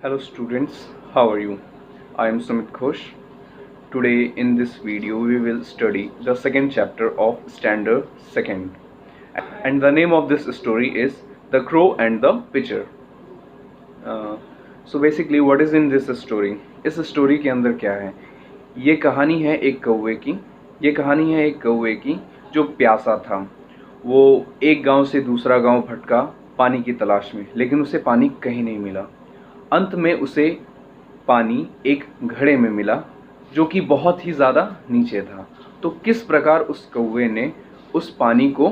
Hello students, how are you? I am Sumit Ghosh. Today in this video we will study the second chapter of Standard Second. And the name of this story is The Crow and the Pitcher. So basically what is in this story? इस story के अंदर क्या है? ये कहानी है एक कौवे की। ये कहानी है एक कौवे की जो प्यासा था। वो एक गांव से दूसरा गांव भटका पानी की तलाश में, लेकिन उसे पानी कहीं नहीं मिला। अंत में उसे पानी एक घड़े में मिला जो कि बहुत ही ज़्यादा नीचे था। तो किस प्रकार उस कौवे ने उस पानी को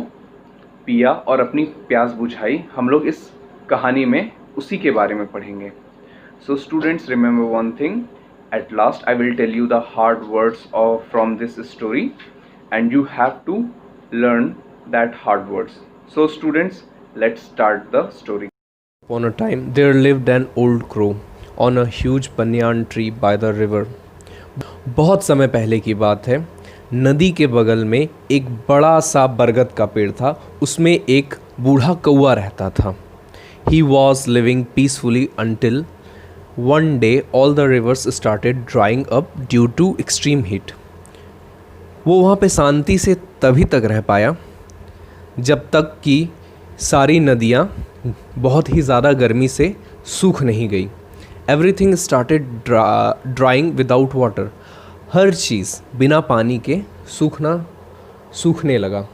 पिया और अपनी प्यास बुझाई, हम लोग इस कहानी में उसी के बारे में पढ़ेंगे। So students, remember one thing, at last I will tell you the hard words from this story and you have to learn that hard words. So students, let's start the story. Upon a time, there lived an old crow on a huge banyan tree by the river. बहुत समय पहले की बात है। नदी के बगल में एक बड़ा सा बरगद का पेड़ था। उसमें एक बूढ़ा कौवा रहता था। He was living peacefully until one day all the rivers started drying up due to extreme heat. वो वहाँ पे शांति से तभी तक रह पाया जब तक कि सारी नदियाँ बहुत ही ज़्यादा गर्मी से सूख नहीं गई। Everything started drying without water. हर चीज़ बिना पानी के सूखने लगा।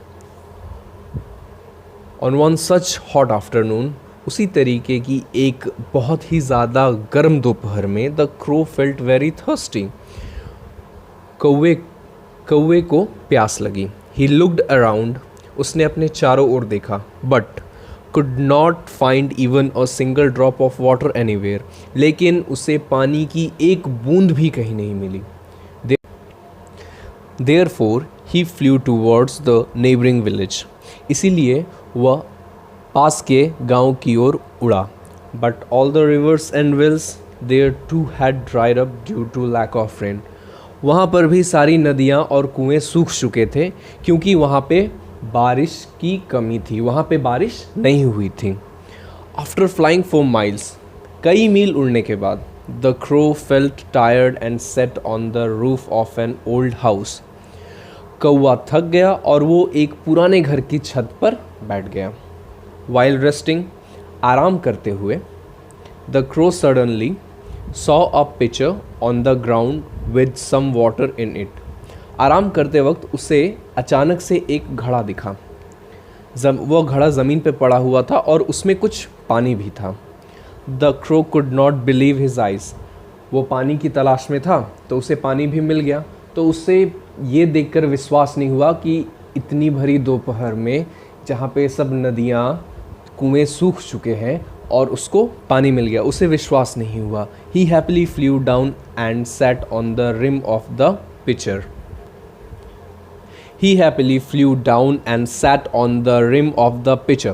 On one such hot afternoon, उसी तरीके की एक बहुत ही ज़्यादा गर्म दोपहर में, the crow felt very thirsty. कौवे को प्यास लगी। ही लुक्ड अराउंड, उसने अपने चारों ओर देखा, but could not find even a single drop of water anywhere. लेकिन उसे पानी की एक बूंद भी कहीं नहीं मिली। Therefore he flew towards the neighbouring village. इसीलिए वह पास के गांव की ओर उड़ा। But all the rivers and wells there too had dried up due to lack of rain. वहाँ पर भी सारी नदियाँ और कुएँ सूख चुके थे क्योंकि वहाँ पे बारिश की कमी थी। वहाँ पे बारिश नहीं हुई थी। आफ्टर फ्लाइंग फॉर माइल्स, कई मील उड़ने के बाद, the crow felt tired and set on the roof of an old house. कौवा थक गया और वो एक पुराने घर की छत पर बैठ गया। वाइल रेस्टिंग, आराम करते हुए, the crow suddenly saw a pitcher on the ground with some water in it. आराम करते वक्त उसे अचानक से एक घड़ा दिखा। वो घड़ा ज़मीन पे पड़ा हुआ था और उसमें कुछ पानी भी था। The crow could not believe his eyes. वो पानी की तलाश में था तो उसे पानी भी मिल गया। तो उससे ये देखकर विश्वास नहीं हुआ कि इतनी भरी दोपहर में, जहाँ पे सब नदियाँ कुएँ सूख चुके हैं और उसको पानी मिल गया, उसे विश्वास नहीं हुआ। He happily flew down and sat on the rim of the pitcher. He happily flew down and sat on the rim of the pitcher.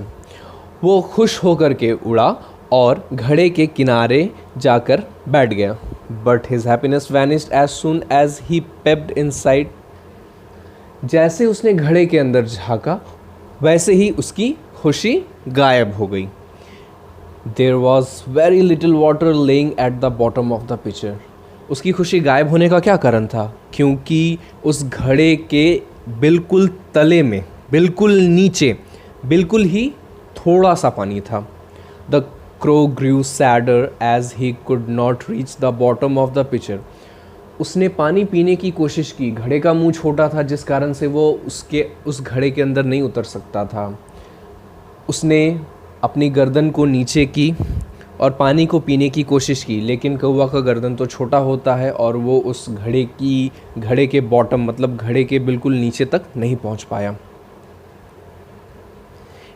वो खुश होकर के उड़ा और घड़े के किनारे जाकर बैठ गया। But his happiness vanished as soon as he peeped inside. जैसे उसने घड़े के अंदर झाँका, वैसे ही उसकी खुशी गायब हो गई। There was very little water laying at the bottom of the pitcher. उसकी खुशी गायब होने का क्या कारण था? क्योंकि उस घड़े के बिल्कुल तले में, बिल्कुल नीचे, बिल्कुल ही थोड़ा सा पानी था। The crow grew sadder as he could not reach the bottom of the pitcher. उसने पानी पीने की कोशिश की। घड़े का मुंह छोटा था जिस कारण से वो उस घड़े के अंदर नहीं उतर सकता था। उसने अपनी गर्दन को नीचे की और पानी को पीने की कोशिश की, लेकिन कौवा का गर्दन तो छोटा होता है और वो उस घड़े के बॉटम, मतलब घड़े के बिल्कुल नीचे तक नहीं पहुंच पाया।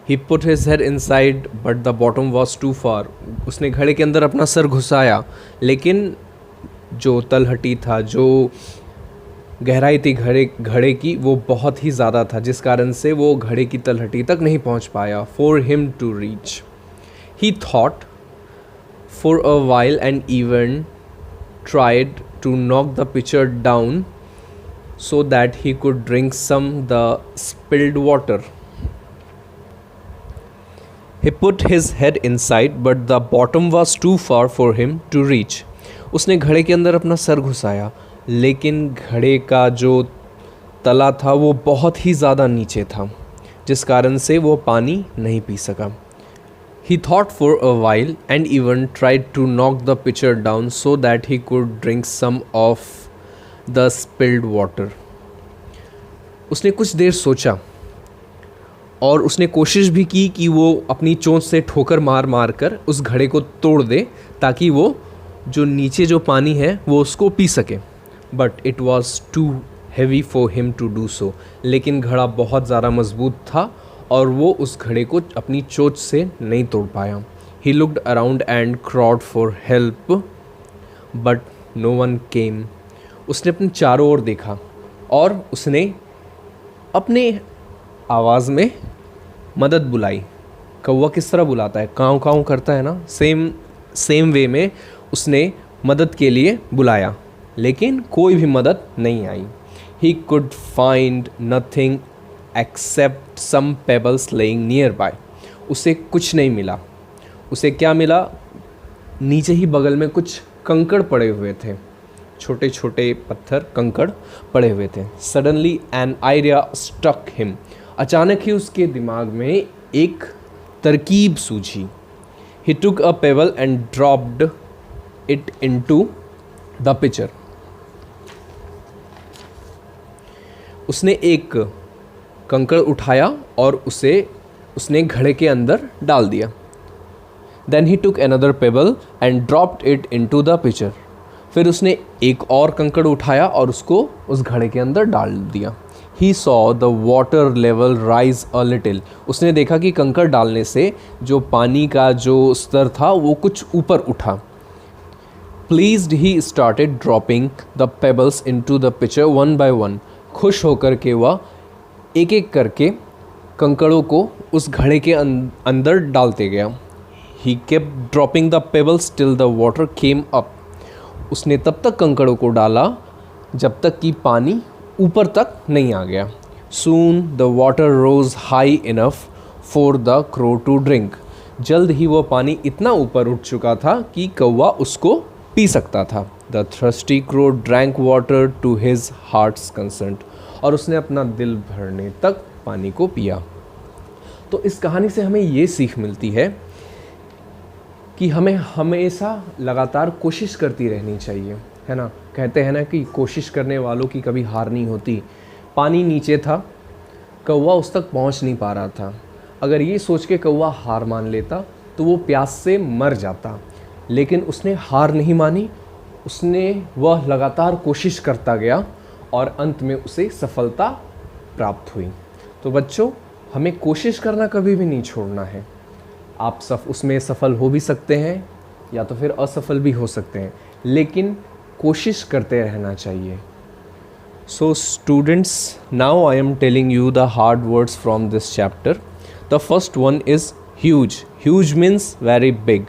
He put his head inside but the bottom was too far. उसने घड़े के अंदर अपना सर घुसाया, लेकिन जो तलहटी था, जो गहराई थी घड़े की, वो बहुत ही ज़्यादा था, जिस कारण से वो घड़े की तलहटी तक नहीं पहुंच पाया। For him to reach, he thought for a while and even tried to knock the pitcher down so that he could drink some the spilled water. He put his head inside, but the bottom was too far for him to reach. उसने घड़े के अंदर अपना sir घुसाया, लेकिन घड़े का जो तला था वो बहुत ही ज़्यादा नीचे था, जिस कारण से वो पानी नहीं पी सका. He thought for a while and even tried to knock the pitcher down so that he could drink some of the spilled water. उसने कुछ देर सोचा और उसने कोशिश भी की कि वो अपनी चोंच से ठोकर मार मार कर उस घड़े को तोड़ दे, ताकि वो जो नीचे जो पानी है वो उसको पी सके. But it was too heavy for him to do so. लेकिन घड़ा बहुत ज़्यादा मजबूत था और वो उस घड़े को अपनी चोंच से नहीं तोड़ पाया. He looked around and crowed for help but no one came. उसने अपने चारों ओर देखा और उसने अपने आवाज़ में मदद बुलाई. कौवा किस तरह बुलाता है, काँव काँव करता है ना, सेम वे में उसने मदद के लिए बुलाया, लेकिन कोई भी मदद नहीं आई. He could find nothing except some pebbles lying nearby. उसे कुछ नहीं मिला. उसे क्या मिला, नीचे ही बगल में कुछ कंकड़ पड़े हुए थे, छोटे छोटे पत्थर कंकड़ पड़े हुए थे. Suddenly an idea struck him. अचानक ही उसके दिमाग में एक तरकीब सूझी. He took a pebble and dropped it into the pitcher. उसने एक कंकड़ उठाया और उसने घड़े के अंदर डाल दिया. Then he took another pebble and dropped it into the pitcher. फिर उसने एक और कंकड़ उठाया और उसको उस घड़े के अंदर डाल दिया. He saw the water level rise a little. उसने देखा कि कंकड़ डालने से जो पानी का जो स्तर था वो कुछ ऊपर उठा. Pleased he started dropping the pebbles into the pitcher one by one. खुश होकर के वह एक एक करके कंकड़ों को उस घड़े के अंदर डालते गया. He kept dropping the pebbles till the water came up. उसने तब तक कंकड़ों को डाला जब तक कि पानी ऊपर तक नहीं आ गया. Soon the water rose high enough for the crow to drink. जल्द ही वो पानी इतना ऊपर उठ चुका था कि कौवा उसको पी सकता था. The thirsty crow drank water to his heart's content. और उसने अपना दिल भरने तक पानी को पिया. तो इस कहानी से हमें ये सीख मिलती है कि हमें हमेशा लगातार कोशिश करती रहनी चाहिए, है ना. कहते हैं ना कि कोशिश करने वालों की कभी हार नहीं होती. पानी नीचे था, कौवा उस तक पहुंच नहीं पा रहा था. अगर ये सोच के कौवा हार मान लेता तो वो प्यास से मर जाता, लेकिन उसने हार नहीं मानी. वह लगातार कोशिश करता गया और अंत में उसे सफलता प्राप्त हुई. तो बच्चों, हमें कोशिश करना कभी भी नहीं छोड़ना है. आप उसमें सफल हो भी सकते हैं या तो फिर असफल भी हो सकते हैं, लेकिन कोशिश करते रहना चाहिए. So students, now I am telling you the hard words from this chapter. The first one is huge. Huge means very big.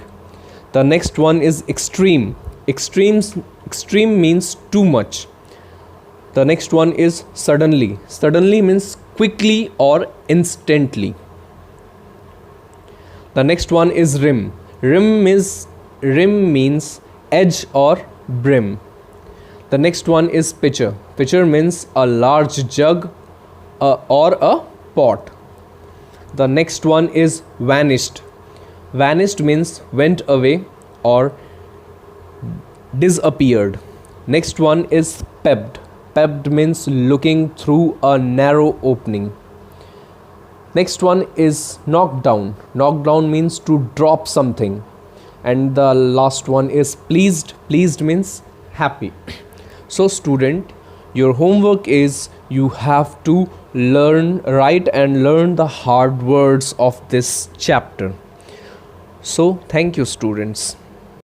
The next one is extreme. Extreme means too much. The next one is suddenly. Suddenly means quickly or instantly. The next one is rim. Rim means edge or brim. The next one is pitcher. Pitcher means a large jug or a pot. The next one is vanished. Vanished means went away or disappeared. Next one is pebbed. Pebbed means looking through a narrow opening. Next one is knocked down. Knocked down means to drop something. And the last one is pleased. Pleased means happy. So student, your homework is you have to write and learn the hard words of this chapter. So thank you students.